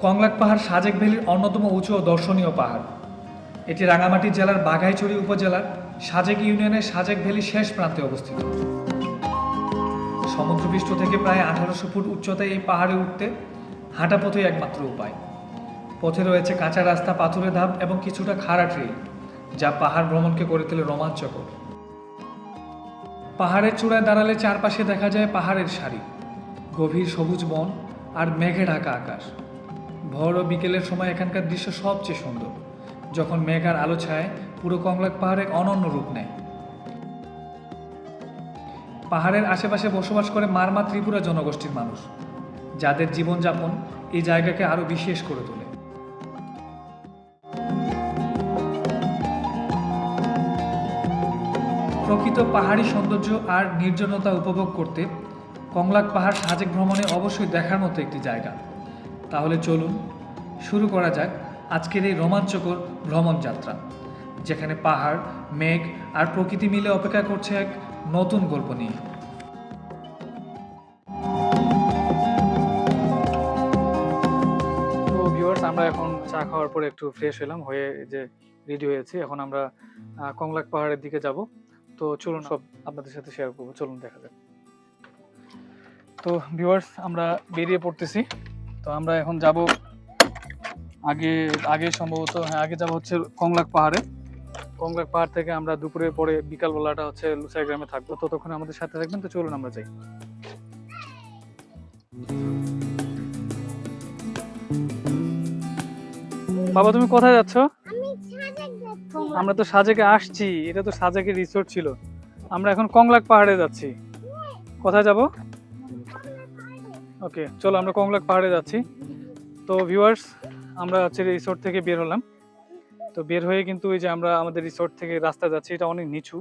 কংলাক পাহাড় সাজেক ভ্যালির অন্যতম উঁচু ও দর্শনীয় পাহাড়। এটি রাঙামাটি জেলার বাঘাইছড়ি উপজেলার সাজেক ইউনিয়নের সাজেক ভ্যালির শেষ প্রান্তে অবস্থিত। সমুদ্রপৃষ্ঠ থেকে প্রায় 1800 ফুট উচ্চতায় এই পাহাড়ে উঠতে হাঁটা পথই একমাত্র উপায়। পথে রয়েছে কাঁচা রাস্তা, পাথুরে ধাপ এবং কিছুটা খাড়া ট্রেল, যা পাহাড় ভ্রমণকে করে তোলে রোমাঞ্চকর। পাহাড়ের চূড়ায় দাঁড়ালে চারপাশে দেখা যায় পাহাড়ের সারি, গভীর সবুজ বন আর মেঘে ঢাকা আকাশ। ভোর ও বিকেলের সময় এখানকার দৃশ্য সবচেয়ে সুন্দর, যখন মেঘ আর আলো ছায় পুরো কংলাক পাহাড় এক অনন্য রূপ নেয়। পাহাড়ের আশেপাশে বসবাস করে মারমা ত্রিপুরা জনগোষ্ঠীর মানুষ, যাদের জীবনযাপন এই জায়গাকে আরও বিশেষ করে তোলে। প্রকৃত পাহাড়ি সৌন্দর্য আর নির্জনতা উপভোগ করতে কংলাক পাহাড় সাজেক ভ্রমণে অবশ্যই দেখার মতো একটি জায়গা। তাহলে চলুন শুরু করা যাক আজকের এই রোমাঞ্চকর ভ্রমণ যাত্রা, যেখানে পাহাড়, মেঘ আর প্রকৃতি মিলে অপেক্ষা করছে এক নতুন গল্প নিয়ে। তো ভিউয়ার্স, আমরা এখন চা খাওয়ার পরে একটু ফ্রেশ হলাম, হয়ে যে রেডি হয়েছি। এখন আমরা কংলাক পাহাড়ের দিকে যাব। তো চলুন সব আপনাদের সাথে শেয়ার করবো, চলুন দেখা যাক। তো ভিউয়ার্স, আমরা বেরিয়ে পড়তেছি। তো আমরা এখন যাব আগে সম্ভবত আগে যাব হচ্ছে কংলাক পাহাড়ে। কংলাক পাহাড় থেকে আমরা দুপুরের পরে বিকালবেলাটা হচ্ছে লুসাই গ্রামে থাকবো। ততক্ষণ আমাদের সাথে থাকবেন। তো চলুন আমরা যাই। বাবা, তুমি কোথায় যাচ্ছ? আমরা তো সাজেকে আসছি, এটা তো সাজেকের রিসোর্ট ছিল। আমরা এখন কংলাক পাহাড়ে যাচ্ছি। কোথায় যাব? ওকে, চলো আমরা কংলাক পাহাড়ে যাচ্ছি। তো ভিউয়ার্স, আমরা হচ্ছে রিসোর্ট থেকে বের হলাম। তো বের হয়ে কিন্তু এই যে আমরা আমাদের রিসোর্ট থেকে রাস্তা যাচ্ছি, এটা অনেক নিচু।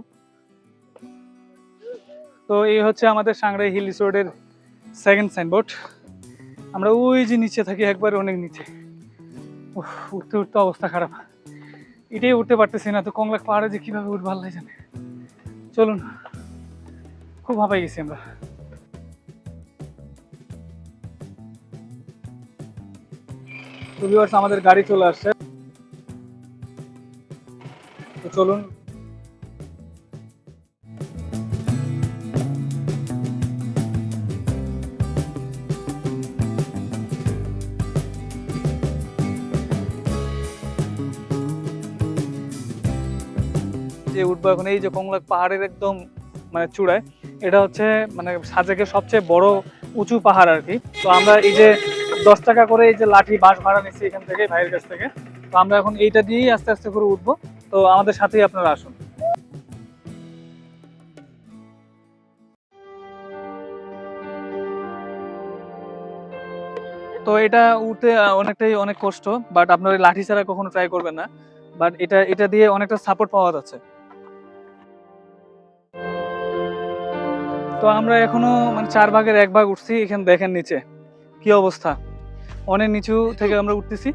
তো এই হচ্ছে আমাদের সাংরাই হিল রিসোর্টের সেকেন্ড সাইনবোর্ড। আমরা ওই যে নিচে থাকি, একবারে অনেক নিচে। উঠতে উঠতে অবস্থা খারাপ, এটাই উঠতে পারতেছি না। তো কংলাক পাহাড়ে যে কিভাবে উঠবো আল্লাহ জানে। চলুন, খুব হাঁপাই গেছি আমরা। তো ভিউয়ার্স, আমাদের গাড়ি চলে আসছে। তো চলুন। যে উঠবো এখন এই যে কংলাক পাহাড়ের একদম মানে চূড়ায়, এটা হচ্ছে মানে সাজেকের সবচেয়ে বড় উঁচু পাহাড় আর কি। তো আমরা এই যে 10 টাকা করে এই যে লাঠি বাঁশ ভাড়া নিচ্ছি এখান থেকে, ভাইয়ের কাছ থেকে। তো আমরা এখন এইটা দিয়েই আস্তে আস্তে করে উঠবো। তো আমাদের সাথেই আপনারা আসুন। তো এটা উঠতে অনেক কষ্ট, বাট আপনার ওই লাঠি ছাড়া কখনো ট্রাই করবেন না। বাট এটা দিয়ে অনেকটা সাপোর্ট পাওয়া যাচ্ছে। তো আমরা এখনো মানে 4 ভাগের 1 ভাগ উঠছি। এখানে দেখেন নিচে কি অবস্থা, অনেক নিচু থেকে আমরা উঠতেছি।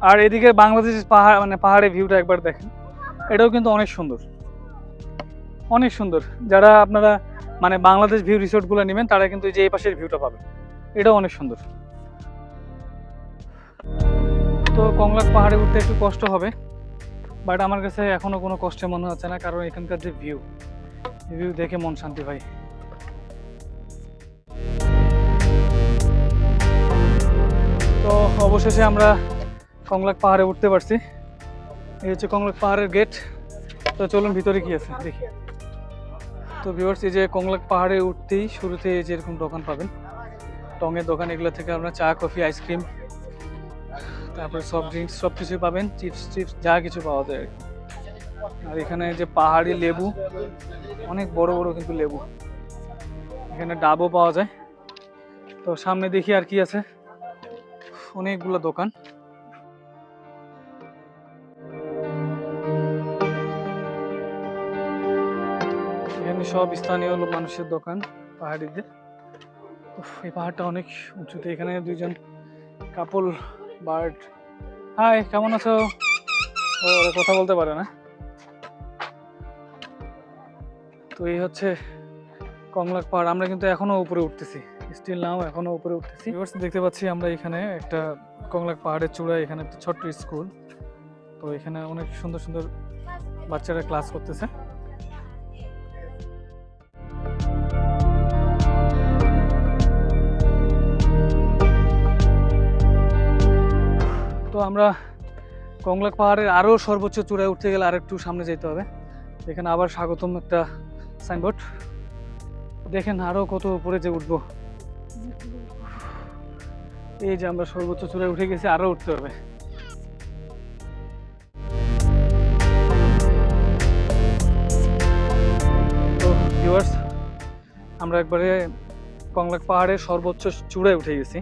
আর এদিকে বাংলাদেশ পাহাড় মানে পাহাড়ের ভিউটা একবার দেখেন, এটাও কিন্তু অনেক সুন্দর, অনেক সুন্দর। যারা আপনারা মানে বাংলাদেশ ভিউ রিসোর্টগুলো নেবেন, তারা কিন্তু এই পাশের ভিউটা পাবেন, এটাও অনেক সুন্দর। তো কংলাক পাহাড়ে উঠতে একটু কষ্ট হবে, বাট আমার কাছে এখনো কোনো কষ্ট মনে হচ্ছে না, কারণ এখানকার যে ভিউ দেখে মন শান্তি পাই। তো অবশেষে আমরা কংলাক পাহাড়ে উঠতে পারছি। এই হচ্ছে কংলাক পাহাড়ের গেট। তো চলুন ভিতরে কি আছে দেখি। তো ভিউয়ার্স, এই যে কংলাক পাহাড়ে উঠতেই শুরুতে এই যে এরকম দোকান পাবেন, টঙের দোকান। এগুলো থেকে আমরা চা, কফি, আইসক্রিম, তারপরে সফট ড্রিঙ্কস সব কিছুই পাবেন, চিপস যা কিছু পাওয়া যায়। আর এখানে যে পাহাড়ি লেবু, অনেক বড় বড় কিন্তু লেবু, এখানে ডাবও পাওয়া যায়। তো সামনে দেখি আর কি আছে, অনেকগুলো দোকান। এখানে সব স্থানীয় মানুষের দোকান, পাহাড়িদের। এই পাহাড়টা অনেক উঁচুতে। এখানে দুইজন কাপল বার্ড। হাই, কেমন আছো? ওরা কথা বলতে পারে না। তো এই হচ্ছে কংলাক পাহাড়। আমরা কিন্তু এখনো উপরে উঠতেছি, স্টিল নাও এখনো উপরে উঠতেছি। ভিউয়ার্স দেখতে পাচ্ছি আমরা এখানে একটা কংলাক পাহাড়ের চূড়ায় এখানে একটা ছোট্ট স্কুল। তো এখানে অনেক সুন্দর সুন্দর বাচ্চারা ক্লাস করতেছে। তো আমরা কংলাক পাহাড়ের আরো সর্বোচ্চ চূড়ায় উঠতে গেলে আরেকটু সামনে যেতে হবে। এখানে আবার স্বাগতম একটা সাইনবোর্ড। দেখেন আরো কত উপরে যে উঠবো। এই যে আমরা সর্বোচ্চ চূড়ায় উঠে গেছি, আরো উঠতে হবে। তো ভিউয়ার্স আমরা একবারে কংলাক পাহাড়ের সর্বোচ্চ চূড়ায় উঠে গেছি।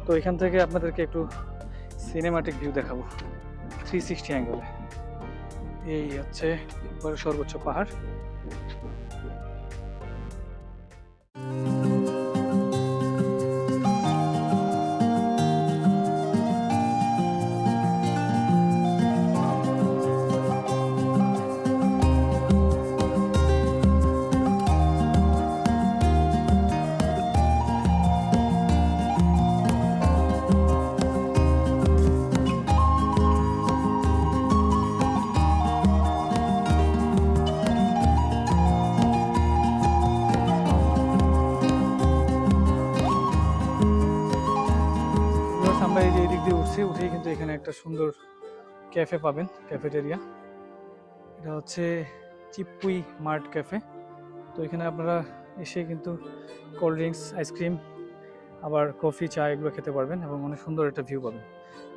তো এখান থেকে আপনাদেরকে একটু সিনেমাটিক ভিউ দেখাবো 360 অ্যাঙ্গেলে। এই হচ্ছে একবারে সর্বোচ্চ পাহাড়। আমরা এই যে এদিক দিয়ে উঠেই কিন্তু এখানে একটা সুন্দর ক্যাফে পাবেন, ক্যাফেটেরিয়া। এটা হচ্ছে চিপুই মার্ট ক্যাফে। তো এখানে আপনারা এসে কিন্তু কোল্ড ড্রিঙ্কস, আইসক্রিম, আবার কফি, চা এগুলো খেতে পারবেন এবং অনেক সুন্দর একটা ভিউ পাবেন।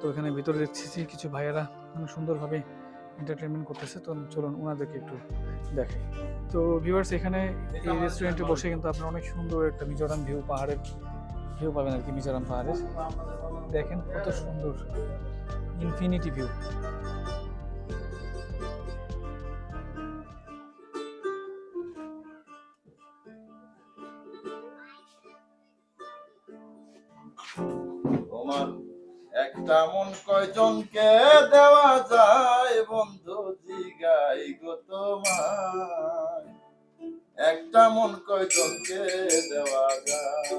তো এখানে ভিতরে দেখছি কিছু ভাইয়েরা অনেক সুন্দরভাবে এন্টারটেনমেন্ট করতেছে। তো চলুন ওনাদেরকে একটু দেখাই। তো ভিউয়ার্স এখানে এই রেস্টুরেন্টে বসে কিন্তু আপনারা অনেক সুন্দর একটা মিজোরাম ভিউ, পাহাড়ের ভিউ পাবেন আর কি। মিজোরাম পাহাড়ের দেখেন কত সুন্দর ইনফিনিটি ভিউ। তোমার একটা মন কয়জনকে দেওয়া যায় বন্ধু জিগাই গো তোমায়, একটা মন কয়জনকে দেওয়া যায়,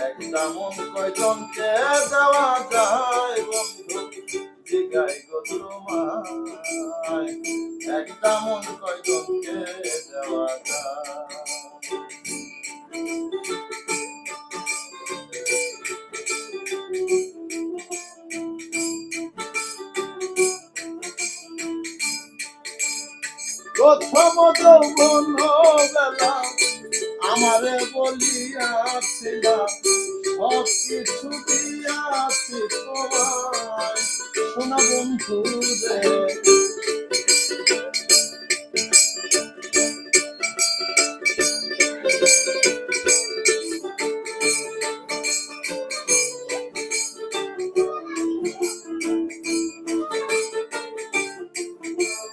একটা মন কয়জনকে দেওয়া যায় বন্ধু জিগাই গো তোমায়, একটা মন কয়জনকে দেওয়া যায়। প্রথম যৌবন বেলা আমারে বলিয়াছিল সব কিছু দিয়াছি তোমায়, শোনা বন্ধু রে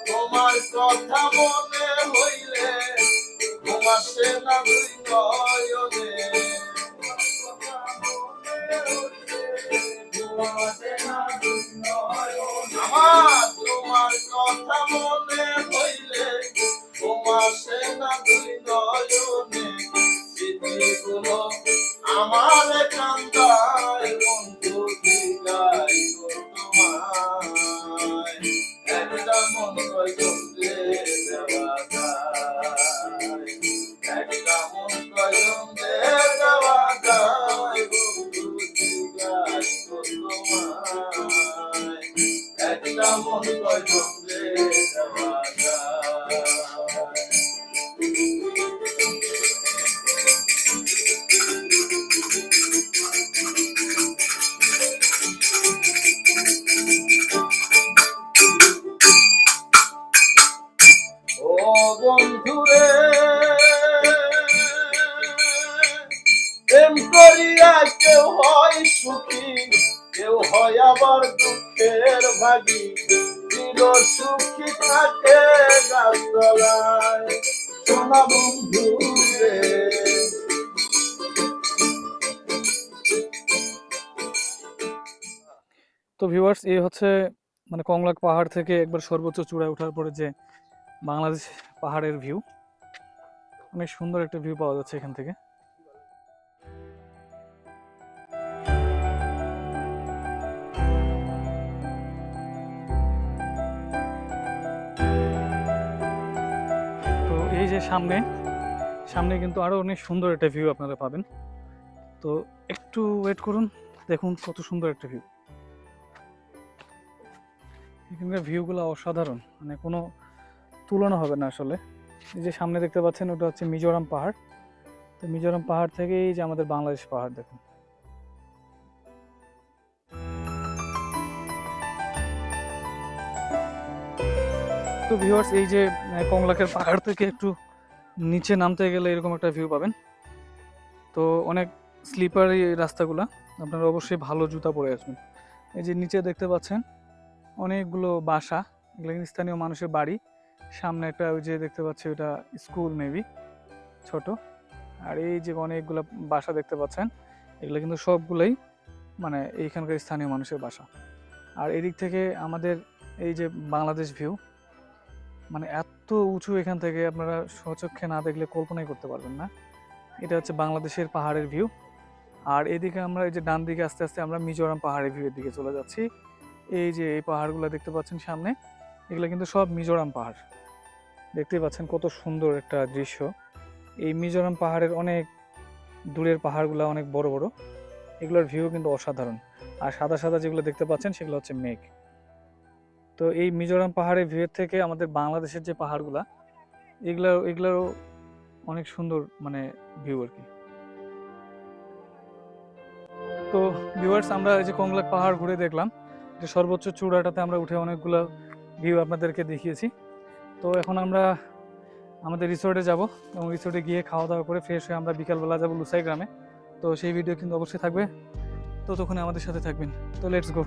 তোমার কথা মনে হইলে ঘুমাসে না দুই নয়নে, আমার তোমার কথা মনে হইলে ঘুমাসে না দুই নয়নে, স্মৃতিগুলো আমার কান্দায় বন্ধু জিগাই গো তোমায়, একটা মন কয়জনকে দেওয়া যায়, একটা মন কয়জনকে দেওয়া যায় বন্ধু জিগাই গো তোমায়, একটা মন কয়জনকে দেওয়া যায়। ও বন্ধুরে প্রেম করিয়া কেউ হয় সুখী, কেউ হয় আবার দুঃখের ভাগী, চির সুখী থাকে গাছতলায়, সোনা বন্ধুরে। তো ভিউয়ার্স এই হচ্ছে মানে কংলাক পাহাড় থেকে একবার সর্বোচ্চ চূড়ায় ওঠার পরে যে বাংলাদেশ পাহাড়ের ভিউ। অনেক সুন্দর একটা ভিউ পাওয়া যাচ্ছে এখান থেকে। যে সামনে সামনে কিন্তু আরো অনেক সুন্দর একটা ভিউ আপনারা পাবেন। তো একটু ওয়েট করুন, দেখুন কত সুন্দর একটা ভিউ। এখানকার ভিউগুলো অসাধারণ, মানে কোনো তুলনা হবে না আসলে। এই যে সামনে দেখতে পাচ্ছেন ওটা হচ্ছে মিজোরাম পাহাড়। তো মিজোরাম পাহাড় থেকে এই যে আমাদের বাংলাদেশ পাহাড় দেখুন। তো ভিউয়ার্স এই যে কংলাকের পাহাড় থেকে একটু নিচে নামতে গেলে এরকম একটা ভিউ পাবেন। তো অনেক স্লিপারি রাস্তাগুলা, আপনারা অবশ্যই ভালো জুতা পরে আসবেন। এই যে নিচে দেখতে পাচ্ছেন অনেকগুলো বাসা, এগুলো কিন্তু স্থানীয় মানুষের বাড়ি। সামনে একটা ওই যে দেখতে পাচ্ছি ওটা স্কুল মেবি, ছোট। আর এই যে অনেকগুলো বাসা দেখতে পাচ্ছেন, এগুলো কিন্তু সবগুলোই মানে এইখানকার স্থানীয় মানুষের বাসা। আর এদিক থেকে আমাদের এই যে বাংলাদেশ ভিউ, মানে এত উঁচু, এখান থেকে আপনারা স্বচক্ষে না দেখলে কল্পনাই করতে পারবেন না। এটা হচ্ছে বাংলাদেশের পাহাড়ের ভিউ। আর এদিকে আমরা এই যে ডান দিকে আস্তে আস্তে আমরা মিজোরাম পাহাড়ের ভিউয়ের দিকে চলে যাচ্ছি। এই যে এই পাহাড়গুলো দেখতে পাচ্ছেন সামনে, এগুলো কিন্তু সব মিজোরাম পাহাড়। দেখতেই পাচ্ছেন কত সুন্দর একটা দৃশ্য। এই মিজোরাম পাহাড়ের অনেক দূরের পাহাড়গুলো অনেক বড় বড়, এগুলোর ভিউ কিন্তু অসাধারণ। আর সাদা সাদা যেগুলো দেখতে পাচ্ছেন সেগুলো হচ্ছে মেঘ। তো এই মিজোরাম পাহাড়ের ভিউয়ের থেকে আমাদের বাংলাদেশের যে পাহাড়গুলা, এগুলোরও অনেক সুন্দর মানে ভিউ আর কি। তো ভিউয়ার্স আমরা এই যে কংলাক পাহাড় ঘুরে দেখলাম, যে সর্বোচ্চ চূড়াটাতে আমরা উঠে অনেকগুলো ভিউ আপনাদেরকে দেখিয়েছি। তো এখন আমরা আমাদের রিসোর্টে যাব, এবং রিসোর্টে গিয়ে খাওয়া দাওয়া করে ফ্রেশ হয়ে আমরা বিকালবেলা যাবো লুসাই গ্রামে। তো সেই ভিডিও কিন্তু অবশ্যই থাকবে, ততক্ষণে আমাদের সাথে থাকবেন। তো লেটস গো।